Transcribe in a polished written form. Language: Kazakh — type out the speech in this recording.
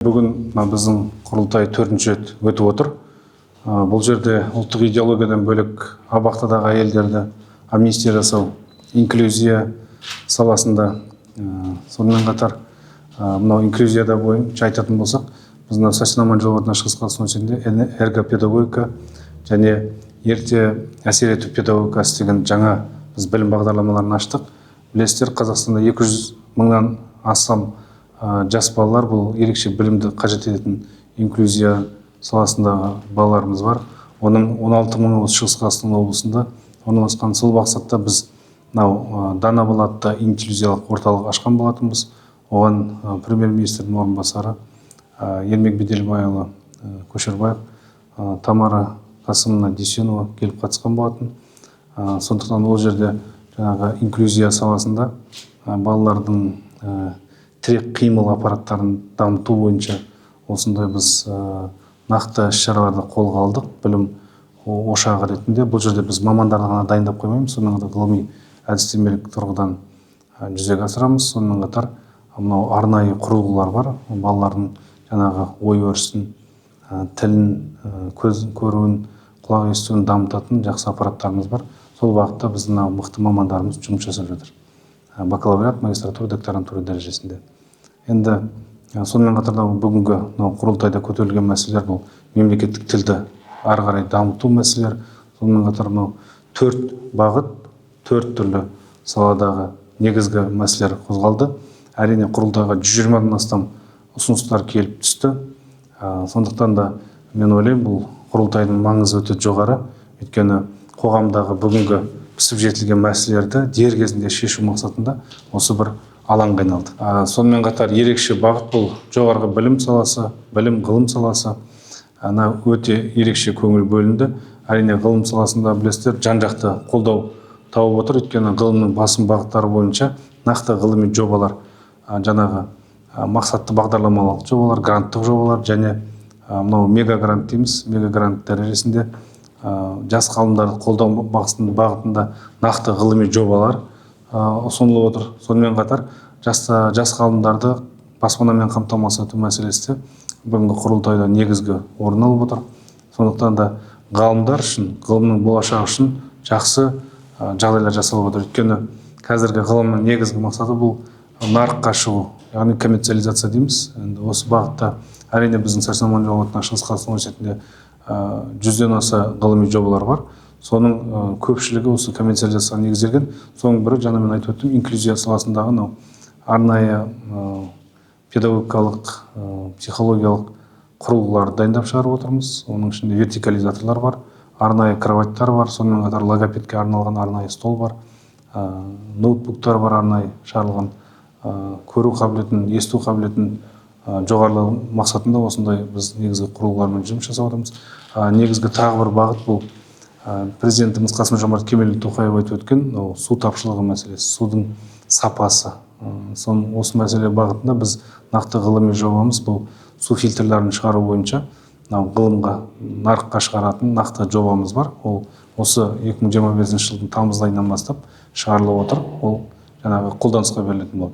Бүгін біздің құрылтай 4-ші рет өтіп отыр. Бұл жерде ұлттық идеологиядан бөлек абақтыдағы әйелдерді амнистия жасау, инклюзия саласында, сонымен қатар мынау инклюзияда бойынша айтатын болсақ, біздің Сәрсен Аманжолов атындағы Шығыс Қазақстан университетінде эргопедагогика және ерте әсер ету педагогикасы деген жаңа біз білім бағдарламаларын аштық. Білесіздер, Қазақстанда 200 мыңнан астам жас балалар, бұл ерекше білімді қажет ететін инклюзия саласындағы балаларымыз бар. Оның 16 мыңы Шығыс Қазақстан облысында орналасқан. Сол мақсатта біз Дана бала атты инклюзиялық орталық ашқан болатынбыз. Оған премьер-министрдің орынбасары Ермек Беделбайұлы Көшербаев, Тамара Қасымовна Дүйсенова келіп қатысқан болатын. Сондықтан ол жерде жаңағы инклюзия саласында балалардың тірек қимыл аппараттарын дамыту бойынша осындай біз нақты іс-шараларды қолға алдық. Білім ошағы ретінде бұл жерде біз мамандарды ғана дайындап қоймаймыз, сонымен қатар ғылыми әдістемелік тұрғыдан жүзеге асырамыз. Сонымен қатар мынау арнайы құрылғылар бар. Балалардың жаңағы ой өрісін, тілін, көз көруін, құлақ естуін дамытатын жақсы аппараттарымыз бар. Сол бағытта біздің мықты мамандарымыз жұмыс жасап жатыр. Бакалавриат, магистратура, докторантура дәрежесінде. Енді сонымен қатар бүгінгі құрылтайда көтерілген мәселелер бұл мемлекеттік тілді ары қарай дамыту мәселелер. Сонымен қатар 4 бағыт, 4 түрлі саладағы негізгі мәселелер қозғалды. Әрине құрылтайға 120-дан астам ұсыныстар келіп түсті. Сондықтан да мен ойлаймын, бұл құрылтайдың маңызы өте жоғары. Өйткені қоғамдағы бүгінгі пісіп жетілген мәселелерді дер кезінде шешу мақсатында осы бір алаңға айналды. Сонымен қатар ерекше бағыт бұл жоғарғы білім саласы, білім ғылым саласы. Өте ерекше көңіл бөлінді. Әрине ғылым саласында білесіздер, жан-жақты қолдау тауып отыр. Өйткені ғылымның басым бағыттары бойынша нақты ғылыми жобалар, жаңағы мақсатты бағдарламалық жобалар, гранттық жобалар және мынау мегагрант дейміз, мегагрант дәрежесінде жас ғалымдарды қолдау бағытында нақты ғылыми жобалар ұсынылып отыр. Сонымен қатар жас ғалымдарды баспанамен қамтамасыз ету мәселесі бүгінгі құрылтайда негізгі орын алып отыр. Сондықтан да ғалымдар үшін, ғылымның болашағы үшін жақсы жағдайлар жасалып отыр. Өйткені қазіргі ғылымның негізгі мақсаты бұл нарыққа шығу, яғни коммерциализация дейміз. Осы бағытта әрине біздің Сәрсен Аманжолов атындағы Шығыс Қазақстан университетінде 100-ден аса ғылыми жобалар бар. Соның көпшілігі осы коммерциализацияға негізделген. Соның бірі жаңа мен айтып өттім, инклюзия саласындағы арнайы педагогикалық, психологиялық құрылғыларды дайындап шығарып отырмыз. Оның ішінде вертикализаторлар бар, арнайы кроваттар бар, сонымен қатар логопедке арналған арнайы стол бар, ноутбуктар бар, арнайы шығарылған, көру қабілетін, есту қабілетін жоғарылау мақсатында осындай біз негізгі құрылғылармен жұмыс жасап отырмыз. Негізгі тағы бір бағыт бұл президентіміз Қасым-Жомарт Кемелұлы Тоқаев айтып өткен су тапшылығы мәселесі, судың сапасы. Осы мәселе бағытында біз нақты ғылыми жобамыз бұл су фильтрлерін шығару бойынша ғылымға, нарыққа шығаратын нақты жобамыз бар. Ол осы 2025 жылдың тамыз айынан бастап шығарылып отыр. Ол жаңағы қолданысқа берілетін болады.